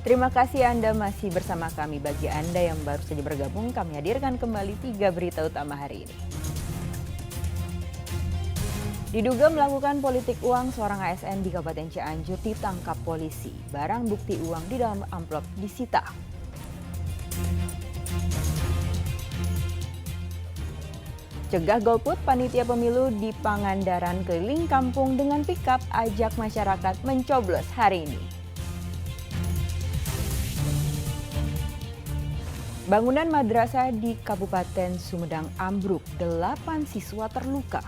Terima kasih Anda masih bersama kami. Bagi Anda yang baru saja bergabung, kami hadirkan kembali 3 berita utama hari ini. Diduga melakukan politik uang, seorang ASN di Kabupaten Cianjur ditangkap polisi. Barang bukti uang di dalam amplop disita. Cegah golput, panitia pemilu di Pangandaran keliling kampung dengan pikap ajak masyarakat mencoblos hari ini. Bangunan madrasah di Kabupaten Sumedang ambruk, 8 siswa terluka.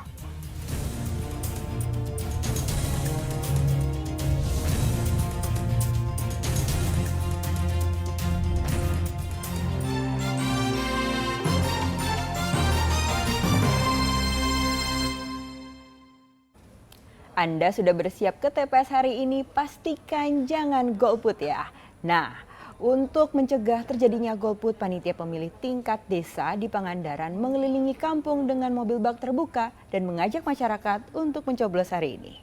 Anda sudah bersiap ke TPS hari ini, pastikan jangan golput ya. Nah, untuk mencegah terjadinya golput, panitia pemilih tingkat desa di Pangandaran mengelilingi kampung dengan mobil bak terbuka dan mengajak masyarakat untuk mencoblos hari ini.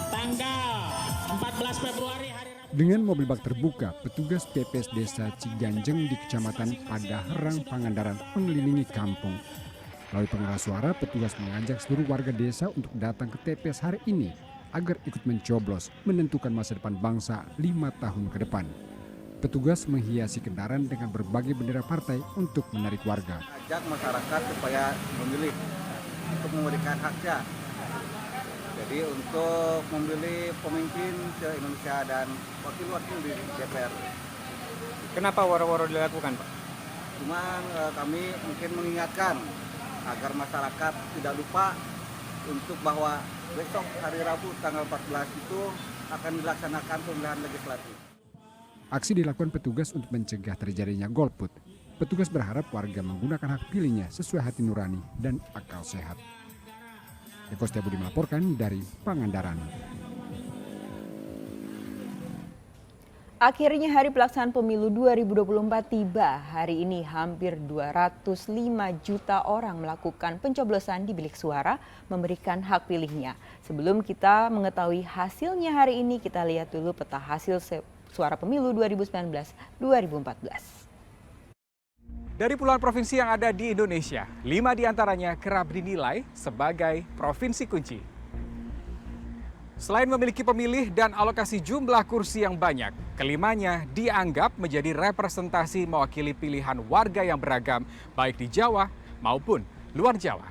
Tanggal 14 Februari hari Rabu. Dengan mobil bak terbuka, petugas TPS Desa Ciganjeng di Kecamatan Padaherang, Pangandaran mengelilingi kampung. Melalui pengeras suara, petugas mengajak seluruh warga desa untuk datang ke TPS hari ini agar ikut mencoblos menentukan masa depan bangsa 5 tahun ke depan. Petugas menghiasi kendaraan dengan berbagai bendera partai untuk menarik warga. Ajak masyarakat supaya memilih untuk memberikan haknya. Jadi untuk memilih pemimpin se-Indonesia dan wakil-wakil di DPR. Kenapa waro-waro dilakukan, Pak? Cuman kami mungkin mengingatkan agar masyarakat tidak lupa untuk bahwa besok hari Rabu tanggal 14 itu akan dilaksanakan pemilihan legislatif. Aksi dilakukan petugas untuk mencegah terjadinya golput. Petugas berharap warga menggunakan hak pilihnya sesuai hati nurani dan akal sehat. Eko Setiabudi melaporkan dari Pangandaran. Akhirnya hari pelaksanaan pemilu 2024 tiba. Hari ini hampir 205 juta orang melakukan pencoblosan di bilik suara memberikan hak pilihnya. Sebelum kita mengetahui hasilnya hari ini, kita lihat dulu peta hasil suara pemilu 2019-2014. Dari puluhan provinsi yang ada di Indonesia, 5 diantaranya kerap dinilai sebagai provinsi kunci. Selain memiliki pemilih dan alokasi jumlah kursi yang banyak, kelimanya dianggap menjadi representasi mewakili pilihan warga yang beragam, baik di Jawa maupun luar Jawa.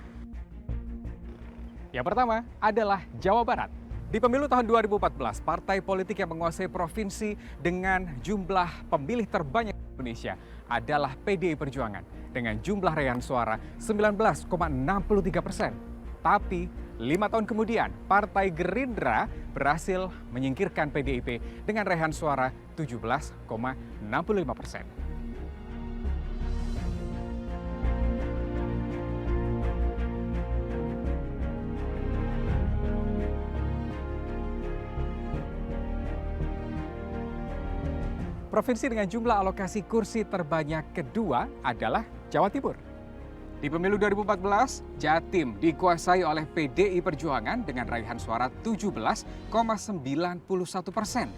Yang pertama adalah Jawa Barat. Di pemilu tahun 2014, partai politik yang menguasai provinsi dengan jumlah pemilih terbanyak di Indonesia adalah PDI Perjuangan dengan jumlah raihan suara 19,63%. Tapi 5 tahun kemudian, Partai Gerindra berhasil menyingkirkan PDIP dengan raihan suara 17,65%. Provinsi dengan jumlah alokasi kursi terbanyak kedua adalah Jawa Timur. Di pemilu 2014, Jatim dikuasai oleh PDI Perjuangan dengan raihan suara 17,91%.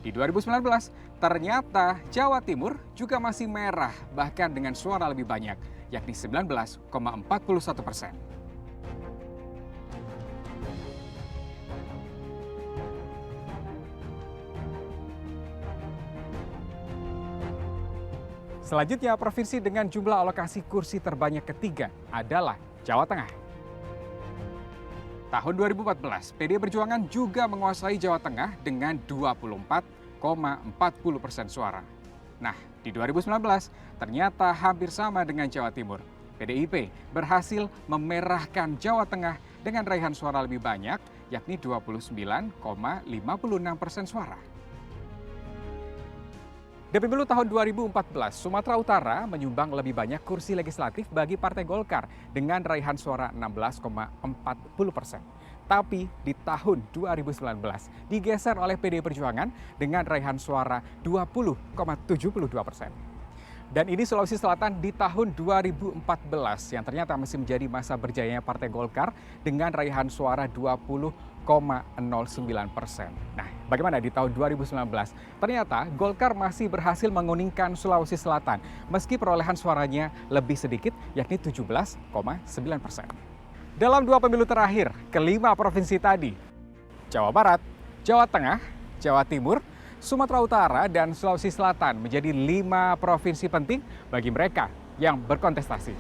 Di 2019, ternyata Jawa Timur juga masih merah, bahkan dengan suara lebih banyak, yakni 19,41%. Selanjutnya, provinsi dengan jumlah alokasi kursi terbanyak ketiga adalah Jawa Tengah. Tahun 2014, PDI Perjuangan juga menguasai Jawa Tengah dengan 24,40% suara. Nah, di 2019 ternyata hampir sama dengan Jawa Timur. PDIP berhasil memerahkan Jawa Tengah dengan raihan suara lebih banyak, yakni 29,56% suara. Di pemilu tahun 2014, Sumatera Utara menyumbang lebih banyak kursi legislatif bagi Partai Golkar dengan raihan suara 16,40%. Tapi di tahun 2019 digeser oleh PDI Perjuangan dengan raihan suara 20,72%. Dan ini Sulawesi Selatan di tahun 2014 yang ternyata masih menjadi masa berjayanya Partai Golkar dengan raihan suara 20,54%. Nah, bagaimana di tahun 2019? Ternyata Golkar masih berhasil menguningkan Sulawesi Selatan meski perolehan suaranya lebih sedikit, yakni 17,9%. Dalam 2 pemilu terakhir, kelima provinsi tadi, Jawa Barat, Jawa Tengah, Jawa Timur, Sumatera Utara, dan Sulawesi Selatan menjadi 5 provinsi penting bagi mereka yang berkontestasi.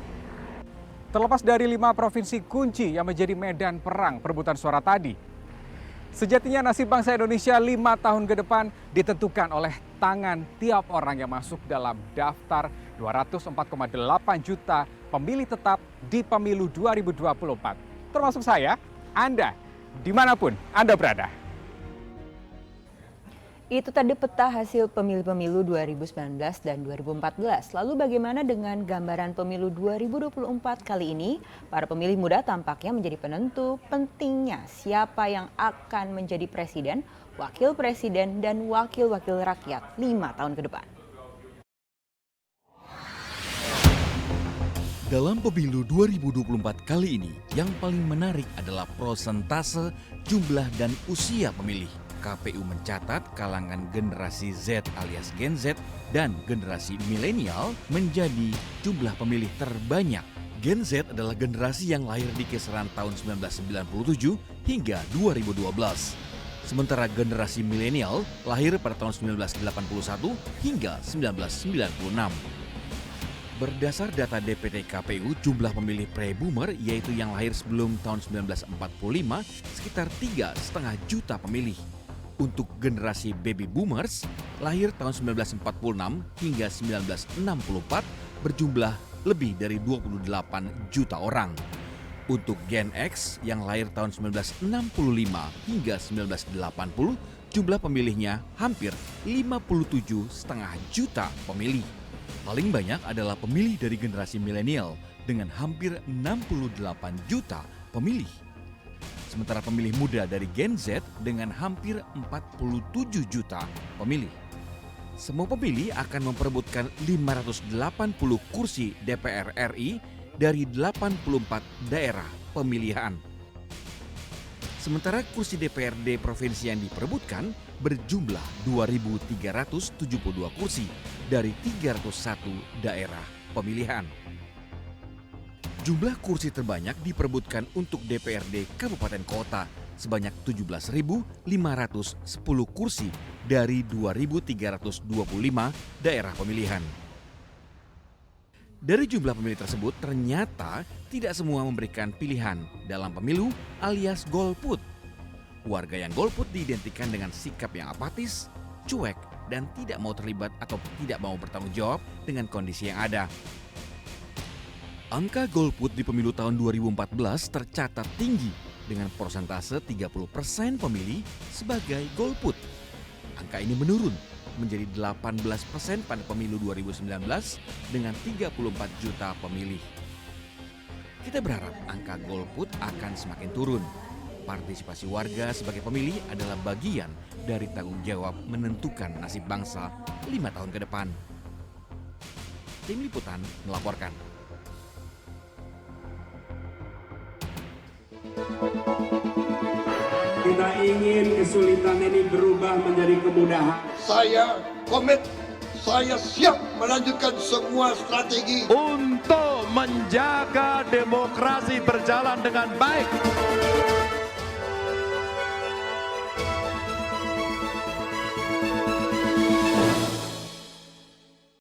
Terlepas dari 5 provinsi kunci yang menjadi medan perang perebutan suara tadi, sejatinya nasib bangsa Indonesia 5 tahun ke depan ditentukan oleh tangan tiap orang yang masuk dalam daftar 204,8 juta pemilih tetap di pemilu 2024. Termasuk saya, Anda, dimanapun Anda berada. Itu tadi peta hasil pemilu-pemilu 2019 dan 2014. Lalu bagaimana dengan gambaran pemilu 2024 kali ini? Para pemilih muda tampaknya menjadi penentu pentingnya siapa yang akan menjadi presiden, wakil presiden, dan wakil-wakil rakyat 5 tahun ke depan. Dalam pemilu 2024 kali ini, yang paling menarik adalah prosentase, jumlah, dan usia pemilih. KPU mencatat kalangan generasi Z alias Gen Z dan generasi milenial menjadi jumlah pemilih terbanyak. Gen Z adalah generasi yang lahir di kisaran tahun 1997 hingga 2012. Sementara generasi milenial lahir pada tahun 1981 hingga 1996. Berdasar data DPT KPU, jumlah pemilih pre-boomer yaitu yang lahir sebelum tahun 1945 sekitar 3,5 juta pemilih. Untuk generasi baby boomers, lahir tahun 1946 hingga 1964 berjumlah lebih dari 28 juta orang. Untuk Gen X yang lahir tahun 1965 hingga 1980, jumlah pemilihnya hampir 57,5 juta pemilih. Paling banyak adalah pemilih dari generasi milenial dengan hampir 68 juta pemilih. Sementara pemilih muda dari Gen Z dengan hampir 47 juta pemilih. Semua pemilih akan memperebutkan 580 kursi DPR RI dari 84 daerah pemilihan. Sementara kursi DPRD provinsi yang diperebutkan berjumlah 2.372 kursi dari 301 daerah pemilihan. Jumlah kursi terbanyak diperebutkan untuk DPRD Kabupaten Kota sebanyak 17.510 kursi dari 2.325 daerah pemilihan. Dari jumlah pemilih tersebut ternyata tidak semua memberikan pilihan dalam pemilu alias golput. Warga yang golput diidentikan dengan sikap yang apatis, cuek, dan tidak mau terlibat atau tidak mau bertanggung jawab dengan kondisi yang ada. Angka golput di pemilu tahun 2014 tercatat tinggi dengan persentase 30% pemilih sebagai golput. Angka ini menurun menjadi 18% pada pemilu 2019 dengan 34 juta pemilih. Kita berharap angka golput akan semakin turun. Partisipasi warga sebagai pemilih adalah bagian dari tanggung jawab menentukan nasib bangsa 5 tahun ke depan. Tim Liputan melaporkan. Kita ingin kesulitan ini berubah menjadi kemudahan. Saya komit, saya siap melanjutkan semua strategi untuk menjaga demokrasi berjalan dengan baik.